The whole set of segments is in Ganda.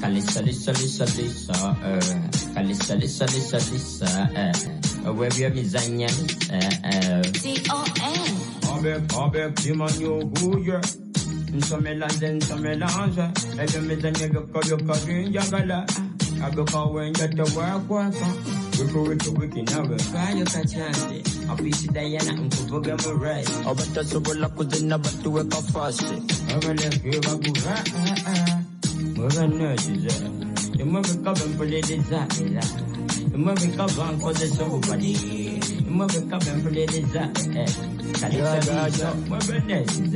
Kalisa, where we have Zanya, Avec, Dimanyo, Bouya, some mélange, et je me donne le Yagala, I go when you get the work, we now cry your chance. I'll be Diana and Kuboga Marais. I'll bet that's over luck with the number to work off fast. I will give a good more than nurses. The mother cover for the desire. The mother cover for the somebody. The mother cover for the desire. California, mother nurses.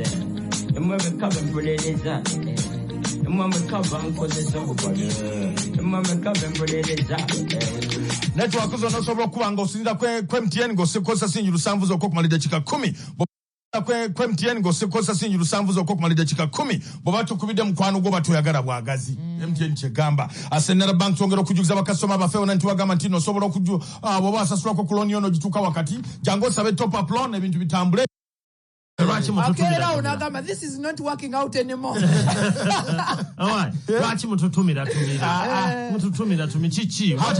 The mother cover for the desire. The mother cover for the somebody. The mother cover for the desire. Network zo no kubanga osinza kwe MTN go sekosa sinyi lusanvu zo kokumala dakika 10 kwe MTN go sekosa sinyi lusanvu zo kokumala dakika 10 bobatu kubide mukwano go batoyagala bwagazi MTN chegamba asenera bank tongero kujugiza bakasoma bafewo nanti wagamba ntino sobola kuju boba asasula ko koloni ono gituka wakati jango sabe top up loan ebintu bitambule. This is not working out anymore. Alright. Happy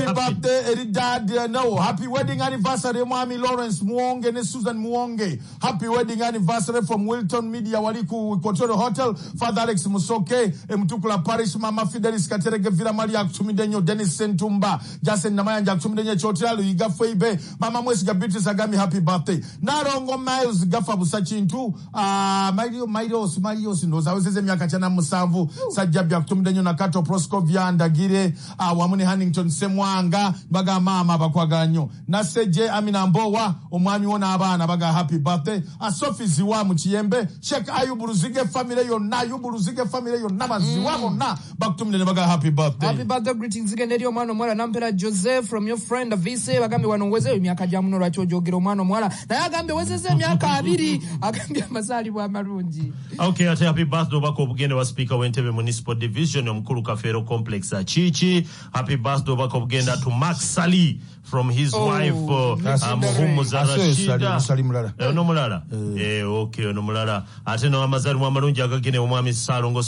birthday, Eridad. No, happy wedding anniversary, Mwami Lawrence Mwonge and Susan Mwonge. Happy wedding anniversary from Wilton Media Waliku Kotoro Hotel. Father Alex Musoke, Mtukula Parish, Mama Fidelis Katerege Villa Maria Tumidenyo, Dennis Sentumba, Jasen Namaya Tumidenyo Chotel, Igafwebe, Mama Mwes Gabitis Agami, happy birthday. Narongo Miles Gafa Busachi. Marios knows I was a Miakachana Musavu, Sajabia Tumdenyo Nakato Proscovia and Agire, Wamuni Hannington Semwanga, Baga Mama Bakwaganyo, Naseje Aminamboa, Omami Onaba, Baga happy birthday, a Sophie Ziwa Muchiembe, Check Ayuburuzige family, your Na Yuburuzige family, your Nama Ziwa na, Baktum de Baga happy birthday. Happy birthday, greetings again, Edio Mano Mora, Nampera Joseph from your friend Vise, Bagami Wanweze, Miakajamuno Racho Jogiromano Mora, Nagambe was a Miaka Abiri. Okay, happy birthday bako bugende wa speaker w'Entebbe Municipal Division omukulu Kafero Complex Chichi. Happy birthday bako bugenda to Max Sali from his wife Muhumuza Rashida. Ono mulala. Okay, ono mulala. Ate no amazali mwa marungi agagene omwami Salongo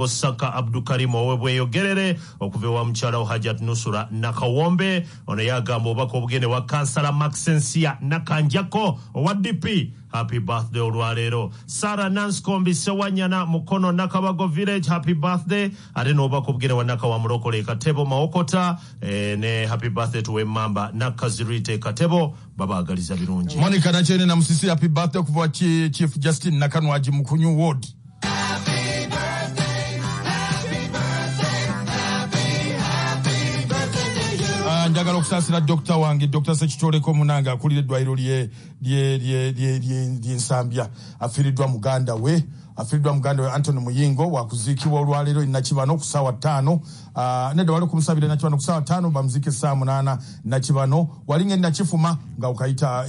Saka Abdukarim owebweyogerere okuva wa mukyala Hajat Nusura Nakawombe. Ono yagambo bako bugende wa Kansala Maxensia Nakanjako wa DP. Happy birthday olwalero. Sarah Nanskombi Sewanyana Mukono Nakabago Village. Happy birthday. Ate no bako bugende wa Naka wa Murokole Katebo Maokota. Ne happy birthday to Mamba Nakazirite Katebo Baba agaliza birungi. Monica Nachene na Musisi happy birthday kuva Chief Justin Nakanwaji Mukunyu Ward. Happy birthday, happy birthday, happy birthday to you. Njagala okusasira Dr. wange Dr. Sekitoleko Munanga akulira eddwaliro lye Nsambya afiiriddwa muganda we Anthony Muyingo wakuziikibwa olwaleero Nakibano ku ssaawa 5 nedda wali kumusabira Nakibano ku ssaawa 5 bamuzike ssaawa 8 Nakibano walinga Nakifuma nga okayita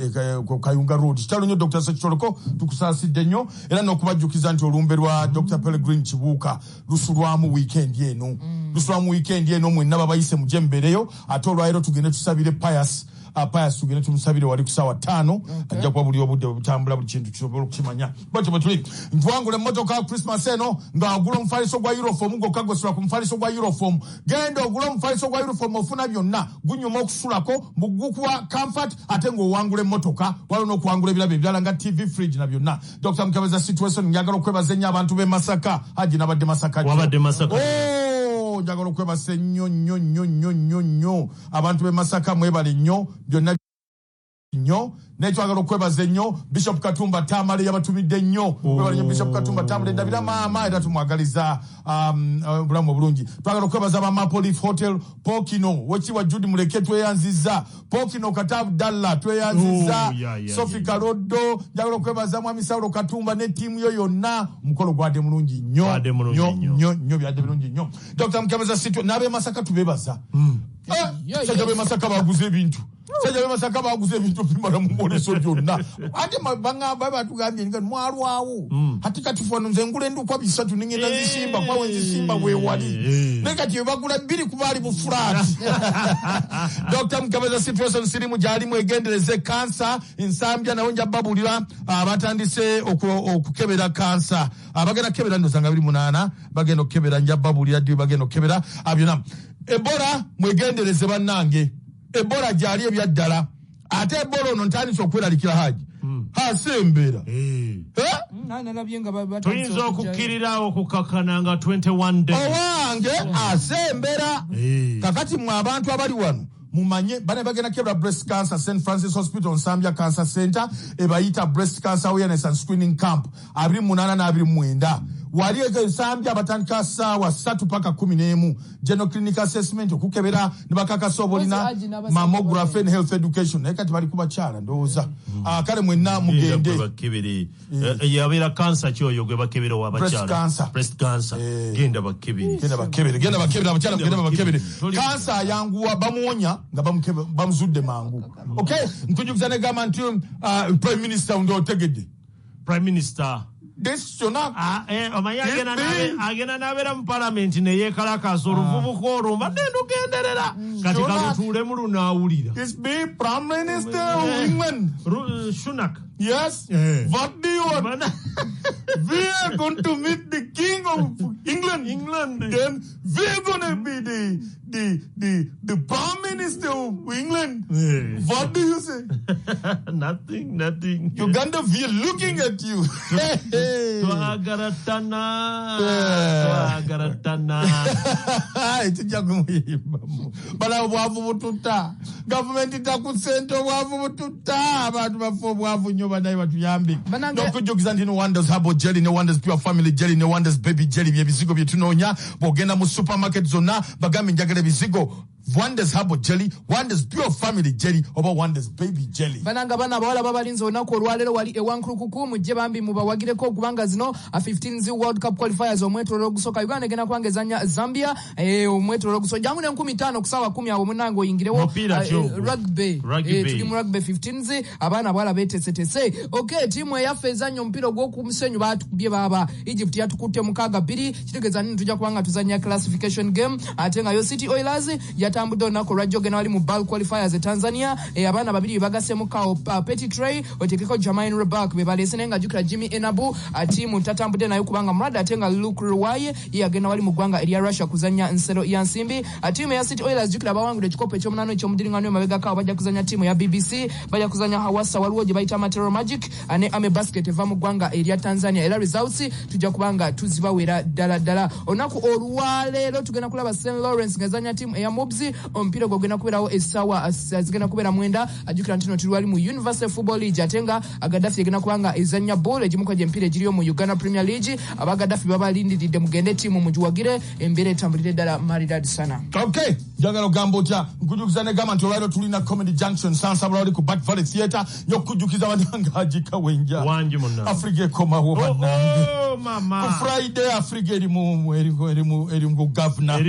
Kayunga Road. Kitalo nnyo Dr. Sekitoleko tukusaasidde nnyo era n'okubajjukiza nti olumbe lwa Dr. Pellegrini Kibuuka lusulwamu weekend eno mwenna babayise muje mbereyo ate olwaleero tugende tusabire Pius tugende tumusabire wali ku ssaawa 5 ajja kuba buli obudde butambula buli kintu kisobola okukimanya bwatyo bwetuli ntwangula emmotoka Christmas eno ng'agula omufaliso gwa uniform ng'okagosebwa ku mufaliso gwa uniform genda ogula omufaliso gwa uniform ofuna byonna gunyuma okusulako mugukuwa comfort ate ng'owangula emmotoka waliwo n'okuwangula ebirabo ebirala nga TV fridge na byonna. Dr. Mukabeza situation njagala okwebaza ennyo abantu b'e Masaka Haji nabadde Masaka njagala okwebasa nnyo abantu b'e Masaka mwebale nnyo byonna nnyo netwagala okwebaza nnyo Bishop Katumba Tamale yabatumidde nnyo mwebale nnyo Bishop Katumba Tamale ndabira maama era tumwagaliza obulamu obulungi. Twagala okwebaza ba Maple Leaf Hotel Pokino wekiwa Judy Muleke tweyanziza Pokino Katabu Dalla tweyanziza Sophie Karodo njagala okwebaza mwami Saulo Katumba ne timu yo yonna omukolo gwadde mulungi nnyo byadde bulungi nnyo. Dr. Mukabeza Sitwe n'ab'e Masaka tubebaza sajja b'e Masaka baguze ebintu Sajja Masaka baguze ebintu bimala mu mwoleso byonna. Ate bangamba batugambye nga mwalwawo. Ati kati fano nze ngula endukwa bisatu ningenda zisimba kwa wenzisimba wewali. Nekati bagula 2 kubali mu flat. Dr. Mkabeza situation sirimu jali mwegendereze cancer ensambya nawo nja babulira abatandise okukebera cancer. Abagenda kebera ndosanga 28 bagenda okebera nja babulira dio bagenda okebera abyona. Ebola mwegendereze bannange. Ebola jali ebyaddala. Ate Ebola ono ntandise okweralikira haji. Hasembera. Tuyinza okukkirira okukakana nga 21 days. Owange asembera. Kakati mu abantu abali wano mumanye bane bagenda kebra breast cancer St. Francis Hospital Nsambya Cancer Center ebayita breast cancer awareness and screening camp 28 na 29 wali Nsambya abatandika sawa 3 paka 11 general clinic assessment okukebera ne bakakasa obolina mammography and health education ekati bali kubachala ndoza kale mwenna mugende bakebere yabera cancer kyoyo gwe bakebera wabachala breast cancer genda bakebere abachala genda bakebere cancer yanguwa bamuonya nga bamuzudde mangu. Okay, nkujukizane gama nti prime minister ndo otegedde prime minister Desona agena nabera mu parliament ne yekalakaza oluvubuka olumba nendo genderera kati kalutule mu lunawulira. This be prime minister of England Sunak. Yes. What do you want? We are going to meet the king of England. Then we are going to be the prime minister of England. What do you say? Nothing. Uganda, we are looking at you. Twagaratana. Bala bwavu bututa. Government itakusento bwavu bututa. Abantu bafo bwavu nyoba naye batuyambi. Nokujogiza ndi no Wonders Herbal Jelly, no Wonders Pure Family Jelly, no Wonders Baby Jelly byebizigo byetunoonya bogenda mu supermarket zonna bagambe njagala ebizigo. Wonders Herbal Jelly, Wonders Pure Family Jelly, oba Wonders Baby Jelly. Bananga bana bawala babalinze onako olwalero wali ewankulukuku mujje bambi mubawagireko okubanga zino 15 World Cup qualifiers omwetolo gusoka Uganda gena kwangezanya Zambia omwetolo gusoka jangu ne 15 kusawa 10 awo munango oyingirewo rugby tuli mu rugby 15 abana bawala betesetese. Okay, timu eyafezanya ompiro gwo kumusenyu batukubye baba Egypt yatukutte mukaga 2 kitegeza nini tujja kubanga tuzanya classification game atenga yo City Oilers yatambudde onako lwajjo gena wali mu BAL qualifiers Tanzania abana babiri bagasemu kao Petit Trey otekeko Jermaine Rebak bebalese nenga jukira Jimmy Enabu timu tatambudde nayo kubanga mrada atenga Luke Ruwaye yagena wali mu gwanga elia Russia kuzanya nsero ya nsimbi timu ya City Oilers jukira bawangudde kikopo ekyomunano ekyomudiringano mabega kao bajja kuzanya timu ya BBC bajja kuzanya Hawassa waliwo gye bayita Matero Magic ane Ame Basket eva mu gwanga elia Tanzania era results tujja kubanga tuzibawera dala onako olwalero tugenda kulaba St. Lawrence ngazanya timu ya Mobs ompira gogena kuberawo esawa azigena kubera mwenda ajukira ntino tilwali mu Universal Football League atenga Agadafi yagena kubanga ezanya ball ejimuka je mpira jiriyo mu Uganda Premier League abagadafi babalindiridde mugende timu mujuwagire embere tambulire dala maridadi sana. Okay, jagalo gambo cha nkujukizane gama ntolero tulina Comedy Junction sansa brawli ku Bat Valley Theatre yokujukiza wananga ajika wenja wanji munna Afrika koma wo banange mama ku Friday Afrika eri mu governor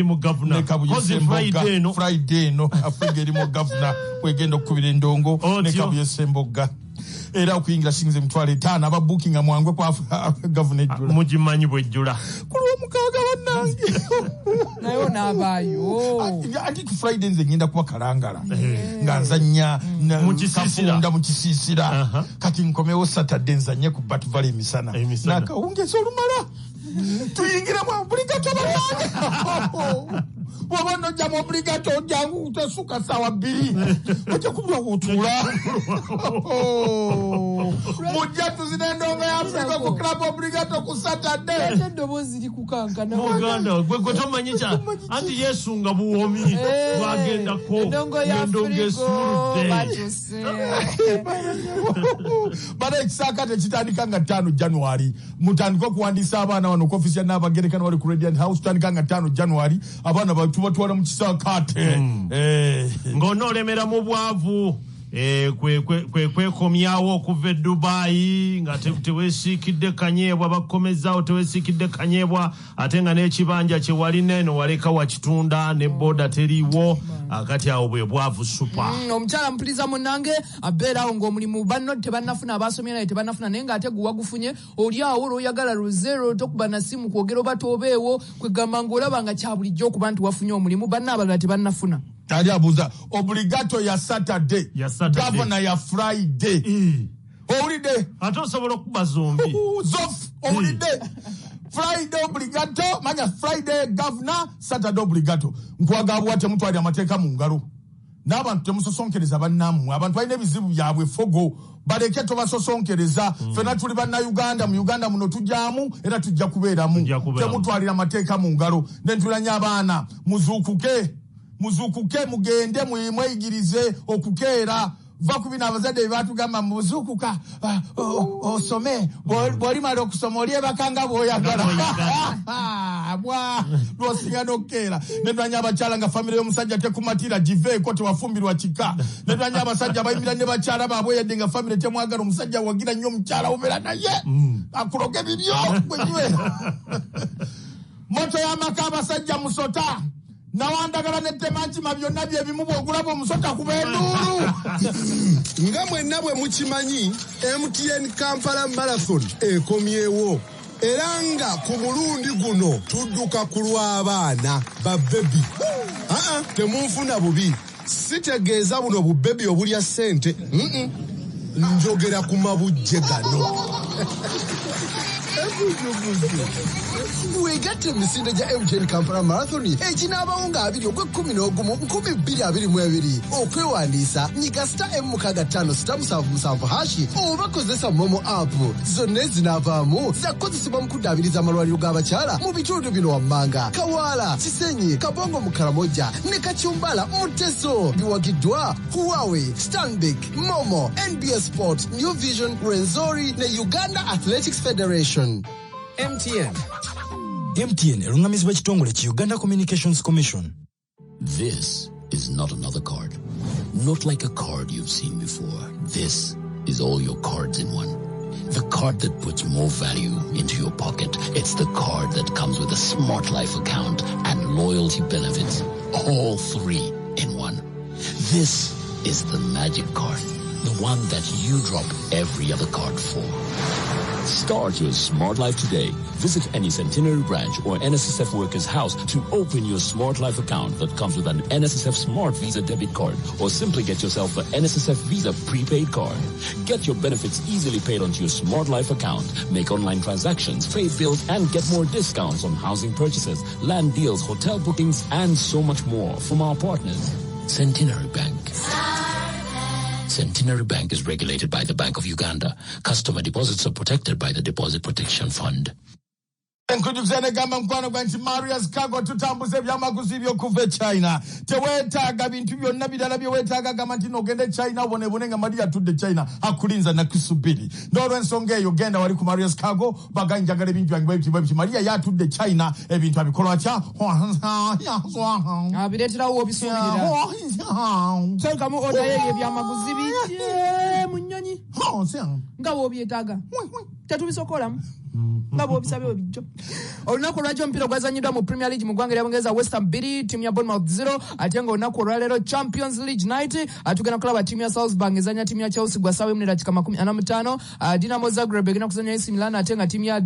Friday no Afrika eri mu governor wegenda okubira endongo ne kabuye semboga era okuyingira sinze mutwale 5 aba booking amwangwe kwa governor mujimanyi bwejjula kulwa mukaga bannange nayo nabayo ati Friday nze ngenda kuba kalangala nganzanya mu kisisira kati nkomewo Saturday nzanye ku Bat Valley misana nakawungeza olumala tuyingira mu obligato banange wabona jamu obligato jangu utasuka sawa 2 uja kubwa utula mujja tuzinendonga ya Afrika ku club obligato ku Saturday ndobozi likukankana muganda gwe tomanyicha anti Yesu nga buwomi bagenda ko ndongo ya Afrika bana ekisaka tekitandika nga 5 January mutandika kuwandisa abana wano ku office ya Nabagerekana wali ku Radiant House tandika nga 5 January abana batwala mu kisakate ngono lemera mu bwavu kwekomyawo okuva e Dubai nga teweesiikidde kanyeebwa bakomezaawo teweesiikidde kanyeebwa ate nga n'ekibanja kye walina eno waleka wakitunda ne boda teriiwo akati awo bwe bwavu supa omukyala mpuliriza munnange abeerawo ng'omulimu banno tebannafuna abaasomye naye tebannafuna naye ng'ate gwe wagufunye oli awo olwoyagala luzero tokuba na simu kwogera oba toobeewo kwegamba ng'olaba nga kya bulijjo okuba nti wafunye omulimu banno abalala tebannafuna ali abuuza obligato ya Saturday gavana ya Friday owulidde ate osobola okuba zombi zof owulidde Friday obligato manya Friday governor Saturday obligato nkwagabwa temutwalira amateeka mu ngalo n'abantu temusosonkereza bannammwe abantu balina ebizibu byabwe fogo baleke tobasosonkereza fena tuli bannayuganda mu Uganda muno tujjaamu era tujja kubeeramu temutwalira amateeka mu ngalo nentulanya abaana muzuukuke mugende mweyigirize okukeera va ku bino abazadde bye batugamba muzuukuka osome bw'olimala okusoma olyebakanga bw'oyagala lw'osinga n'okkeera netulanya abakyala nga famire y'omusajja tekumatira giveeko tewafumbirwa kika netulanya abasajja abayimira ne bakyala baabwe yadde nga famire temwagala omusajja wagira nnyo omukyala obeera naye akuloga ebibyo gwenywe moto y'amaka abasajja musota nawandagala netemankima byonna byebimu bw'ogulaba omusota kuba enduulu nga mwenna bwe mukimanyi MTN Kampala Marathon ekomyewo era nga ku mulundi guno tudduka ku lw'abaana babebi temunfuna bubi sitegeeza buno bubebi obulya ssente njogera ku mabujje gano wegatte emisinde gya MTN Kampala Marathon ekinaabawo nga 20/11/2022 okwewandiisa nyiga *M65*777 hashi oba kozesa momo app zonna ezinaavaamu zakozesebwa mu kuddaabiriza amalwaliro g'abakyala mu bitundu bino wammanga Kawaala Kisenyi Kabongo mu Karamoja ne Kakyumbala mu Teso biwagiddwa Huawei Stanbic Momo NBS Sport New Vision Renzori ne Uganda Athletics Federation. MTN erungamizibwa ekitongole ki Uganda Communications Commission. This is not another card. Not like a card you've seen before. This is all your cards in one. The card that puts more value into your pocket. It's the card that comes with a Smart Life account and loyalty benefits. All three in one. This is the magic card. The one that you drop every other card for. Start your Smart Life today. Visit any Centenary branch or NSSF worker's house to open your Smart Life account that comes with an NSSF Smart Visa debit card, or simply get yourself the NSSF Visa prepaid card. Get your benefits easily paid onto your Smart Life account. Make online transactions, pay bills, and get more discounts on housing purchases, land deals, hotel bookings, and so much more from our partners. Centenary Bank. Centenary Bank is regulated by the Bank of Uganda. Customer deposits are protected by the Deposit Protection Fund. Nkujukizane gamba mkwano gwa nti Marius Kago tutambuze byamaguzi by'okuva China. Teweetaaga bintu byonna birala bye weetaaga gamba nti n'ogende China obone nga Maria atudde China akulinza na kisubiri. N'olw'ensonga eyo genda wali ku Marius Kago baganjagala ebintu byange bwe Maria yatudde China ebintu abikolwa kya abireeterawo obisuubirira teekamu oda ye ebyamaguzi bijje mu nnyonyi nga bw'obyetaaga tetubisokolamu nga bw'obisabye obijjo. Olunaku olwajjo omupiira gwazanyiddwa mu Premier League mu ggwanga lya Bungereza, West Ham 2 ttiimu ya Bournemouth 0 ate nga olunaku olwaleero Champions League night tugenda kulaba ttiimu ya Salzburg ezanya ttiimu ya Chelsea gwa ssaawa 1:45. Dinamo Zagreb egenda kuzanya AC Milan ate nga ttiimu ya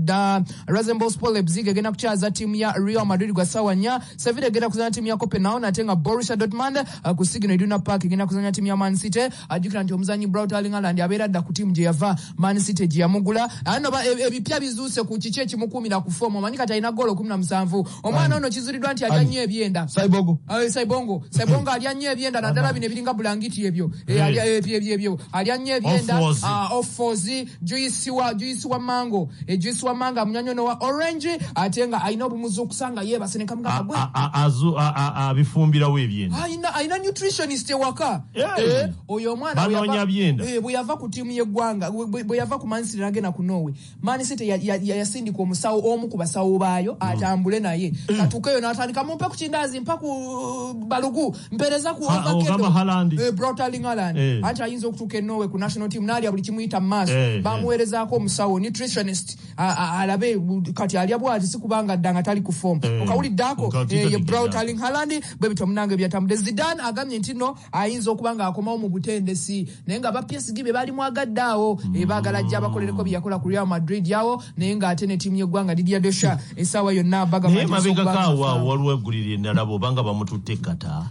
Rasenball Leipzig egenda kukyaza ttiimu ya Real Madrid gwa ssaawa 4. Sevilla egenda kuzanya ttiimu ya Copenhagen ate nga Borussia Dortmund ku Signal Iduna Park egenda kuzanya ttiimu ya Man City. Ajjukira nti omuzanyi Braut Haaland abeera dda ku ttiimu gye yava Man City gye yamugula. Ano ebipya bizuuse ku kiki ekimukuumira ku foomu omanyi kati alina goolo 17. Omwana ono kizuliddwa nti alya nnyo ebyenda. Saibongo alya nnyo ebyenda naddala bino ebiringa bulangiti ebyo ebyo alya nnyo ebyenda. Offers juice wa mango juice wa mango amunyanya ono wa orange ate nga alina obumuzi okusanga yeebase ne kamuga gwe abifumbirawo ebyenda. Alina nutritionist ewaka. Oyo omwana bwe yava ku ttiimu y'eggwanga bwe yava ku Man City n'agenda ku Norway. Man City yasindika omusawo omu ku basawo baayo atambule naye katukeyo n'atandika mumpe ku kindazi mpa ku balugu mpereza ku Brotaling Haaland anti ayinza okutuuka enowe ku national team n'alya buli kimuyita mu maaso bamuweerezaako omusawo nutritionist alabe kati alya bwati si kubanga ddanga tali ku form okawuliddeako ye Brotaling Haaland bwe bityo munange byatambudde. Zidane agambye nti no ayinza okuba nga akomawo mu butendesi naye nga ba PSG be bali mwagadde awo baagala ajja abakolereko bye yakola ku Real Madrid yawo naye ng'ate ne ttiimu y'eggwanga Didier Deschamps essaawa yonna baga naye mabegakaawo waliwo eggulire endala bw'obanga bamututte kata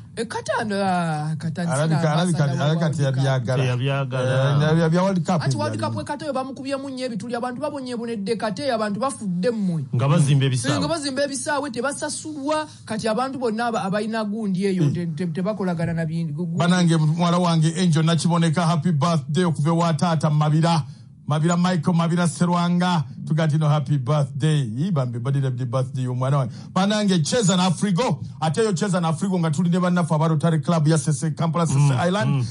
ati World Cup ekata yo bamukubyemu nnyo ebituli abantu babonyebonedde kate abantu bafudde mmwe nga bazimba ebisaawe tebasasulwa kati abantu bonna abalina gundi eyo tebakolagana na banange mwala wange Angel nakiboneka happy birthday okuva wa taata Mabira Michael Mabira Serwanga tugati no happy birthday ibambe badira birthday y'omwana wange banange cheza na Afrigo ate yo cheza na Afrigo nga tuli ne bannafu abarotary club ya Sese Kampala Sese Island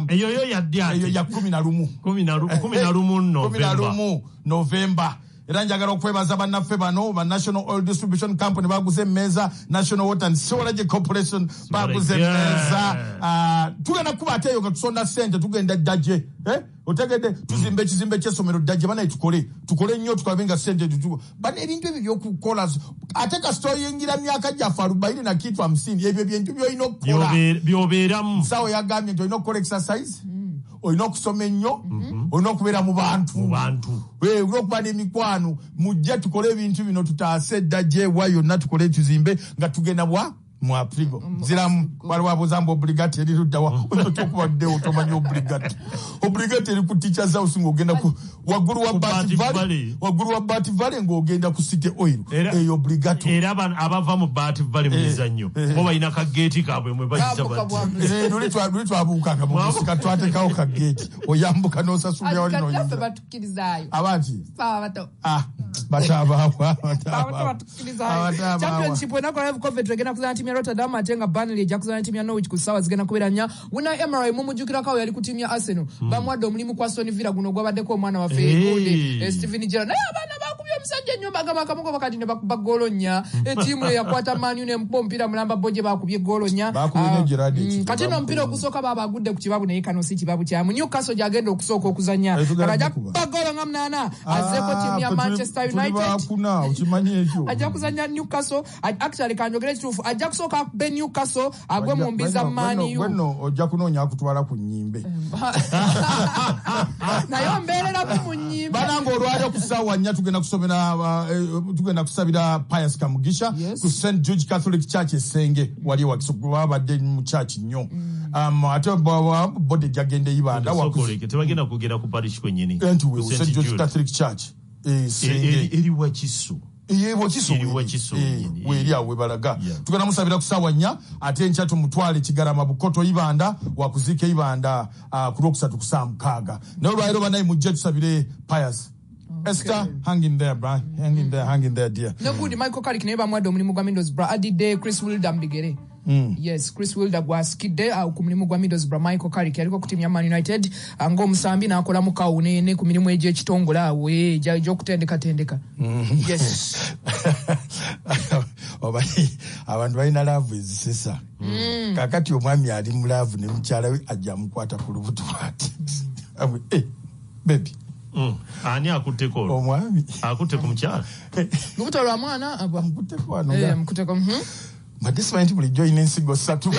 eyo ya 11 November era njagala okwebaza bannaffe bano ba National Oil Distribution Company baguze meza National Water and Sewerage Corporation baguze meza tugenda kuba ateyo gatusonda sente tugenda ddaje otegede tuzimbe kizimbe ky'essomero ddaje bana tukole nnyo tukabenga sente tutugo bana ebintu ebyo byokukola ate kasito yengira myaka gyafa 40 na kitu 50 ebyo bintu byoyina okukola byobeeramu sawa yagambye nti olina okukola exercise olina okusoma ennyo olina okubeera mu bantu olina okuba n'emikwano mujje tukole ebintu bino tutaase eddaje ewa yonna tukole tuzimbe nga tugenda mu Afrigo ziramu waliwo abuzamba obligati eri luddawa otokubaddewo tomanyi obligati eri ku teachers house ng'ogenda waggulu wa Bat Valley ng'ogenda ku City Oil eyo obligati era abava mu Bat Valley mu mizannyo bo balina kageeti kaabwe mwe bayita luli twabuukanga mu musika twatekawo kageeti oyambuka n'osasulira wali noyinza abati batabaawa championship wenakola Coventry egenda kuzana timu ya Rotterdam ate nga Burnley ejja kuzana timu ya Norwich ku ssaawa zigenda kubeera nnya. Una Emery mumujjukirako yali ku timu ya Arsenal bamwadde omulimu kwa Aston Villa guno gwabaddeko omwana waffe Steven Gerrard naye abaana bakubye omusajja nnyo bagamba kamugo bakati ne bakuba goolo nnya ettiimu yakwata Man U n'empa omupiira mulamba bojje bakubye goolo nnya kati no omupiira ogusooka baba agudde ku kibabu naye kano si kibabu kyamu. Newcastle gyagenda okusooka okuzanya ajja kuba goolo nga 8 azzeeko tiimu ya Manchester United ajja kuzanya Newcastle actually kanjogere kituufu ajja kusooka be Newcastle agwe mu mbiza Man U wenno ojja kunoonya akutwala ku nnyimbe naye ombeerera mu nnyimbe bananga olwaliro ku ssaawa nnya tugenda kusabira Pius Kamugisha ku St George Catholic Church Essenge wali wabadde mu church nnyo ate bode jagenda ibanda tebagenda kugenda ku parish kwennyini St George Catholic Church eri wakiso weri awe balaga tugenda musabira ku ssaawa nnya ate enkya tumutwale Kigarama Bukoto Ibanda wakuziika Ibanda ku Lwokusatu ku ssaawa 6 naye olwaliro banaye mujje tusabire Pius. Esther, hang in there, bro. Hang in there, dear. No good, Michael Carrick never mwado omulimu gwa Middlesbrough. Adide Chris Wilder mbigere. Yes, Chris Wilder gwaskidde ku mulimu gwa Middlesbrough. Michael Carrick yaliko ku timu ya Man United ngo musambi n'akola mu kawunene ku mirimu egy'ekitongole awe gy'okutendeka. Yes. Abantu balina laavu ezisesa. Kakati omwami ali mu laavu ne mukyala we ajja mukwata ku lubuto ati. Baby. Ani akutteko omwami akutte ku mukyala lubuto lwa mwana akutteko ano mukuteko madde simanyi nti bulijjo olina ensigo 3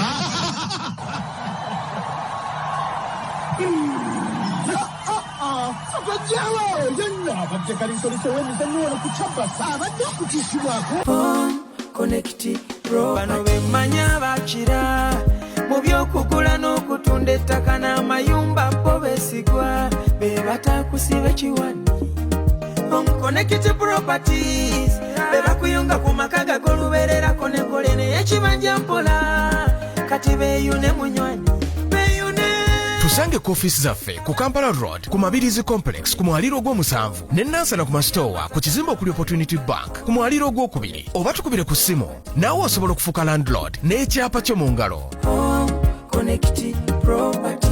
bano bemmanya bakira mu by'okugula n'okutunda ettaka n'amayumba bo beesigwa be batakusiba kiwani Connect Properties be bakuyunga ku maka gag'olubeererako n'enkole n'ey'ekibanja mpola kati beeyune munywanyi tusange ku office zaffe ku Kampala Road ku Mabirizi Complex ku mwaliro ogw'omusanvu ne Nansana ku masitowa ku kizimbe okuli Opportunity Bank ku mwaliro ogw'okubiri oba tukubire ku ssimu naawe osobola okufuuka landlord n'ekyapa kyo mu ngalo. Connect Properties.